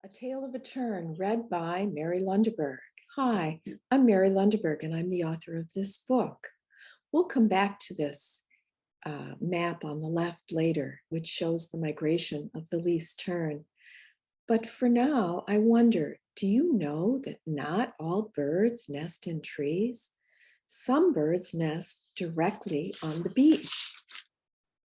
A Tale of a Tern, read by Mary Lundeberg. Hi, I'm Mary Lundeberg, and I'm the author of this book. We'll come back to this map on the left later, which shows the migration of the least tern. But for now, I wonder, do you know that not all birds nest in trees? Some birds nest directly on the beach.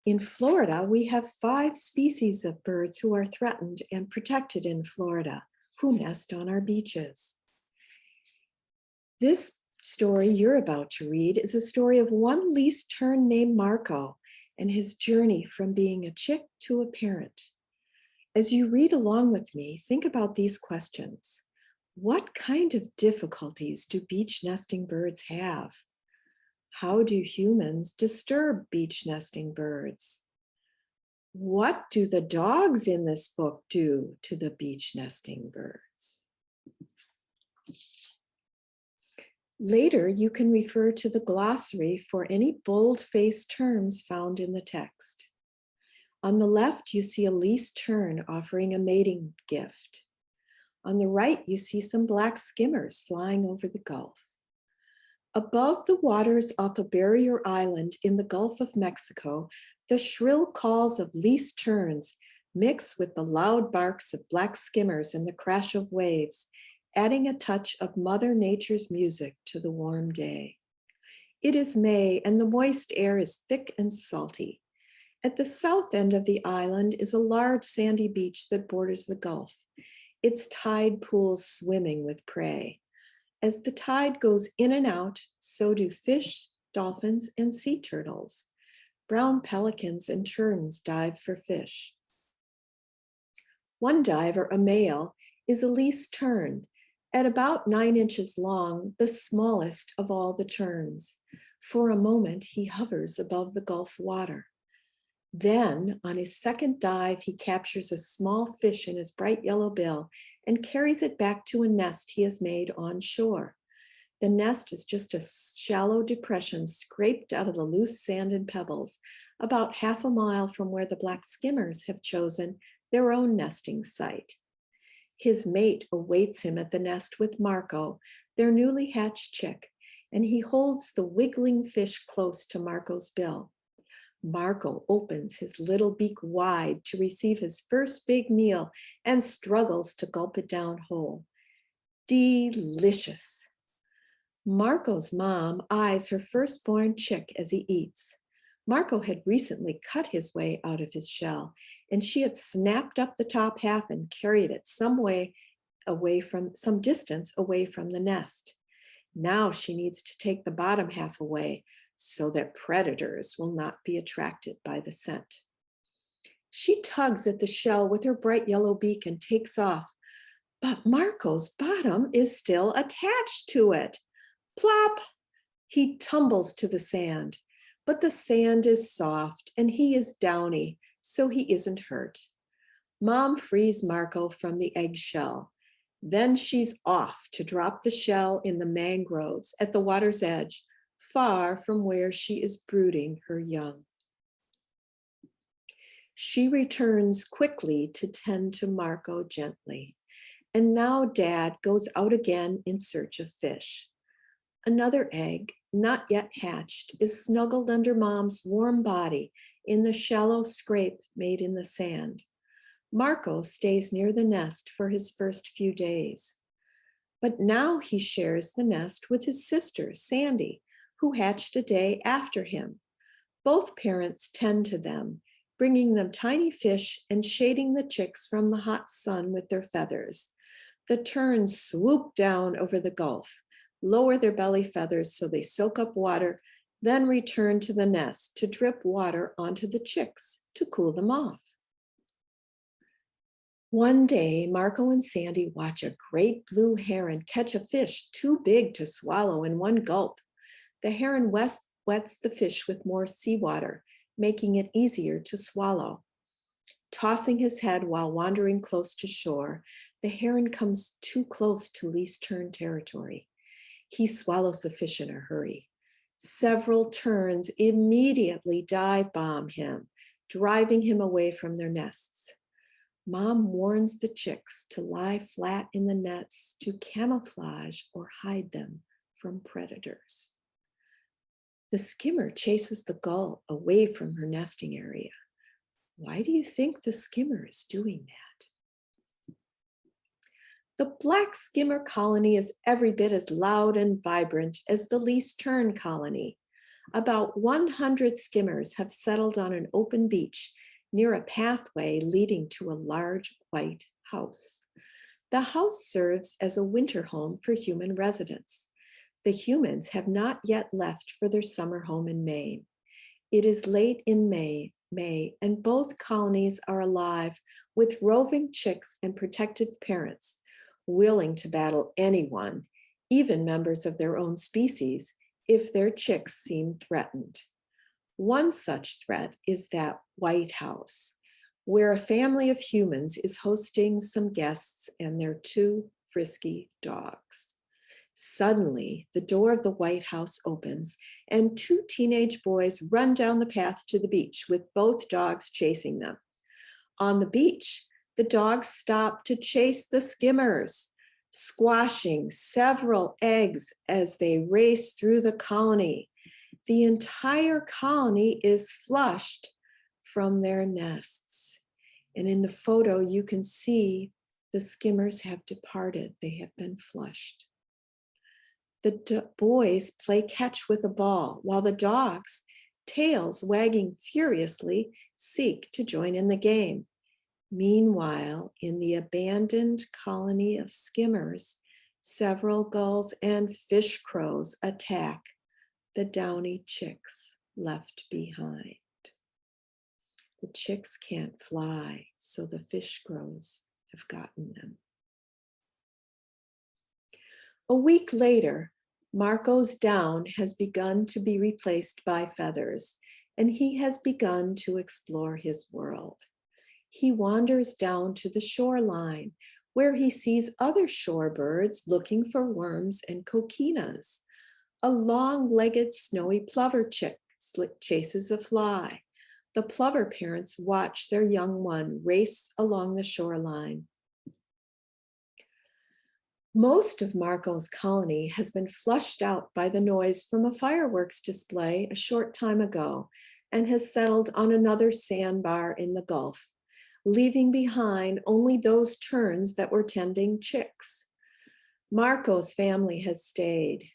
In Florida, we have 5 species of birds who are threatened and protected in Florida, who nest on our beaches. This story you're about to read is a story of one least tern named Marco and his journey from being a chick to a parent. As you read along with me, think about these questions. What kind of difficulties do beach nesting birds have? How do humans disturb beach nesting birds? What do the dogs in this book do to the beach nesting birds? Later, you can refer to the glossary for any bold-faced terms found in the text. On the left, you see a least tern offering a mating gift. On the right, you see some black skimmers flying over the Gulf. Above the waters off a barrier island in the Gulf of Mexico, the shrill calls of least terns mix with the loud barks of black skimmers and the crash of waves, adding a touch of Mother Nature's music to the warm day. It is May, and the moist air is thick and salty. At the south end of the island is a large sandy beach that borders the Gulf, its tide pools swimming with prey. As the tide goes in and out, so do fish, dolphins, and sea turtles. Brown pelicans and terns dive for fish. One diver, a male, is a least tern, at about 9 inches long, the smallest of all the terns. For a moment, he hovers above the Gulf water. Then, on his second dive, he captures a small fish in his bright yellow bill and carries it back to a nest he has made on shore. The nest is just a shallow depression scraped out of the loose sand and pebbles, about half a mile from where the black skimmers have chosen their own nesting site. His mate awaits him at the nest with Marco, their newly hatched chick, and he holds the wiggling fish close to Marco's bill. Marco opens his little beak wide to receive his first big meal and struggles to gulp it down whole. Delicious. Marco's mom eyes her firstborn chick as he eats. Marco had recently cut his way out of his shell, and she had snapped up the top half and carried it some distance away from the nest. Now she needs to take the bottom half away so that predators will not be attracted by the scent. She tugs at the shell with her bright yellow beak and takes off, but Marco's bottom is still attached to it. Plop! He tumbles to the sand, but the sand is soft and he is downy, so he isn't hurt. Mom frees Marco from the eggshell. Then she's off to drop the shell in the mangroves at the water's edge, far from where she is brooding her young. She returns quickly to tend to Marco gently, and now Dad goes out again in search of fish. Another egg, not yet hatched, is snuggled under Mom's warm body in the shallow scrape made in the sand. Marco stays near the nest for his first few days. But now he shares the nest with his sister, Sandy, who hatched a day after him. Both parents tend to them, bringing them tiny fish and shading the chicks from the hot sun with their feathers. The terns swoop down over the Gulf, lower their belly feathers so they soak up water, then return to the nest to drip water onto the chicks to cool them off. One day, Marco and Sandy watch a great blue heron catch a fish too big to swallow in one gulp. The heron wets the fish with more seawater, making it easier to swallow. Tossing his head while wandering close to shore, the heron comes too close to least tern territory. He swallows the fish in a hurry. Several terns immediately dive bomb him, driving him away from their nests. Mom warns the chicks to lie flat in the nets to camouflage or hide them from predators. The skimmer chases the gull away from her nesting area. Why do you think the skimmer is doing that? The black skimmer colony is every bit as loud and vibrant as the least tern colony. About 100 skimmers have settled on an open beach near a pathway leading to a large white house. The house serves as a winter home for human residents. The humans have not yet left for their summer home in Maine. It is late in May, and both colonies are alive with roving chicks and protective parents, willing to battle anyone, even members of their own species, if their chicks seem threatened. One such threat is that White House, where a family of humans is hosting some guests and their 2 frisky dogs. Suddenly, the door of the White House opens and 2 teenage boys run down the path to the beach with both dogs chasing them. On the beach, the dogs stop to chase the skimmers, squashing several eggs as they race through the colony. The entire colony is flushed from their nests. And in the photo, you can see the skimmers have departed. They have been flushed. The boys play catch with a ball, while the dogs, tails wagging furiously, seek to join in the game. Meanwhile, in the abandoned colony of skimmers, several gulls and fish crows attack the downy chicks left behind. The chicks can't fly, so the fish crows have gotten them. A week later, Marco's down has begun to be replaced by feathers, and he has begun to explore his world. He wanders down to the shoreline, where he sees other shorebirds looking for worms and coquinas. A long-legged snowy plover chick chases a fly. The plover parents watch their young one race along the shoreline. Most of Marco's colony has been flushed out by the noise from a fireworks display a short time ago and has settled on another sandbar in the Gulf, leaving behind only those terns that were tending chicks. Marco's family has stayed.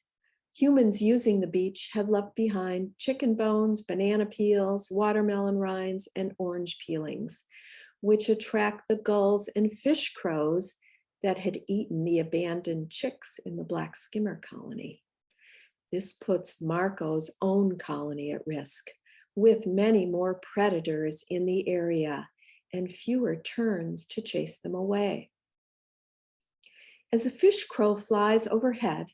Humans using the beach have left behind chicken bones, banana peels, watermelon rinds, and orange peelings, which attract the gulls and fish crows that had eaten the abandoned chicks in the black skimmer colony. This puts Marco's own colony at risk, with many more predators in the area and fewer terns to chase them away. As a fish crow flies overhead,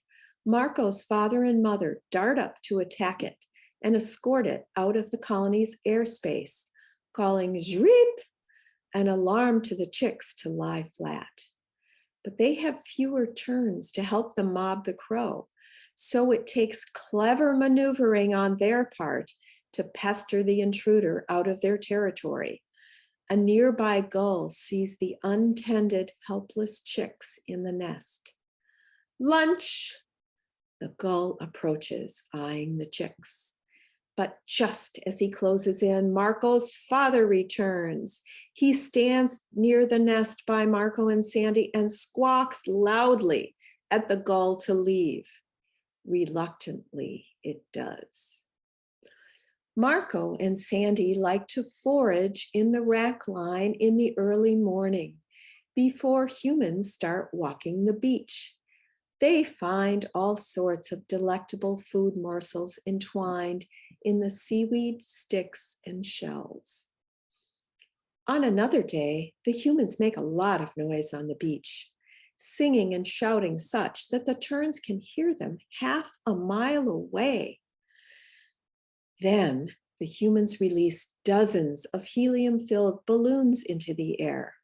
Marco's father and mother dart up to attack it and escort it out of the colony's airspace, calling zhreep, an alarm to the chicks to lie flat. But they have fewer terns to help them mob the crow, so it takes clever maneuvering on their part to pester the intruder out of their territory. A nearby gull sees the untended, helpless chicks in the nest. Lunch! The gull approaches, eyeing the chicks. But just as he closes in, Marco's father returns. He stands near the nest by Marco and Sandy and squawks loudly at the gull to leave. Reluctantly, it does. Marco and Sandy like to forage in the rack line in the early morning before humans start walking the beach. They find all sorts of delectable food morsels entwined in the seaweed, sticks, and shells. On another day, the humans make a lot of noise on the beach, singing and shouting such that the terns can hear them half a mile away. Then the humans release dozens of helium-filled balloons into the air.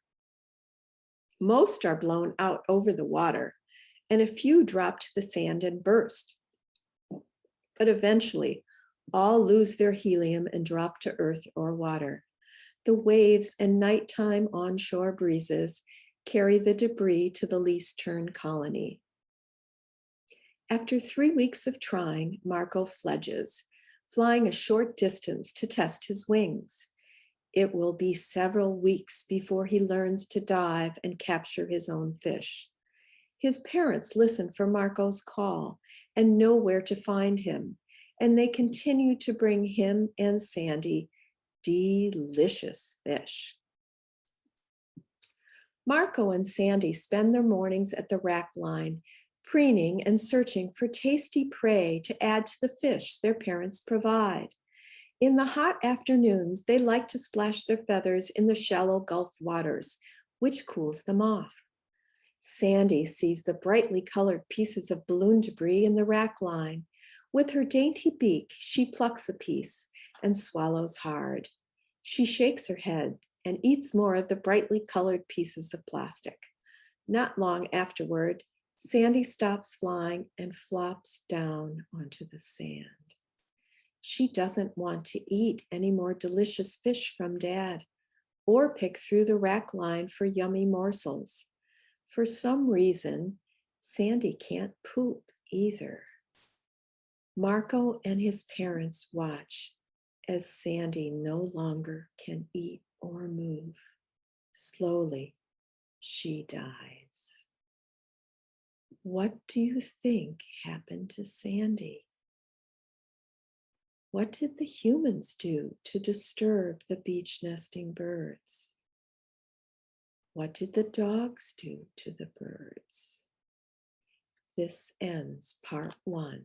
Most are blown out over the water, and a few drop to the sand and burst. But eventually, all lose their helium and drop to earth or water. The waves and nighttime onshore breezes carry the debris to the least tern colony. After 3 weeks of trying, Marco fledges, flying a short distance to test his wings. It will be several weeks before he learns to dive and capture his own fish. His parents listen for Marco's call and know where to find him, and they continue to bring him and Sandy delicious fish. Marco and Sandy spend their mornings at the rack line, preening and searching for tasty prey to add to the fish their parents provide. In the hot afternoons, they like to splash their feathers in the shallow Gulf waters, which cools them off. Sandy sees the brightly colored pieces of balloon debris in the rack line. With her dainty beak, she plucks a piece and swallows hard. She shakes her head and eats more of the brightly colored pieces of plastic. Not long afterward, Sandy stops flying and flops down onto the sand. She doesn't want to eat any more delicious fish from Dad or pick through the rack line for yummy morsels. For some reason, Sandy can't poop either. Marco and his parents watch as Sandy no longer can eat or move. Slowly, she dies. What do you think happened to Sandy? What did the humans do to disturb the beach nesting birds? What did the dogs do to the birds? This ends part 1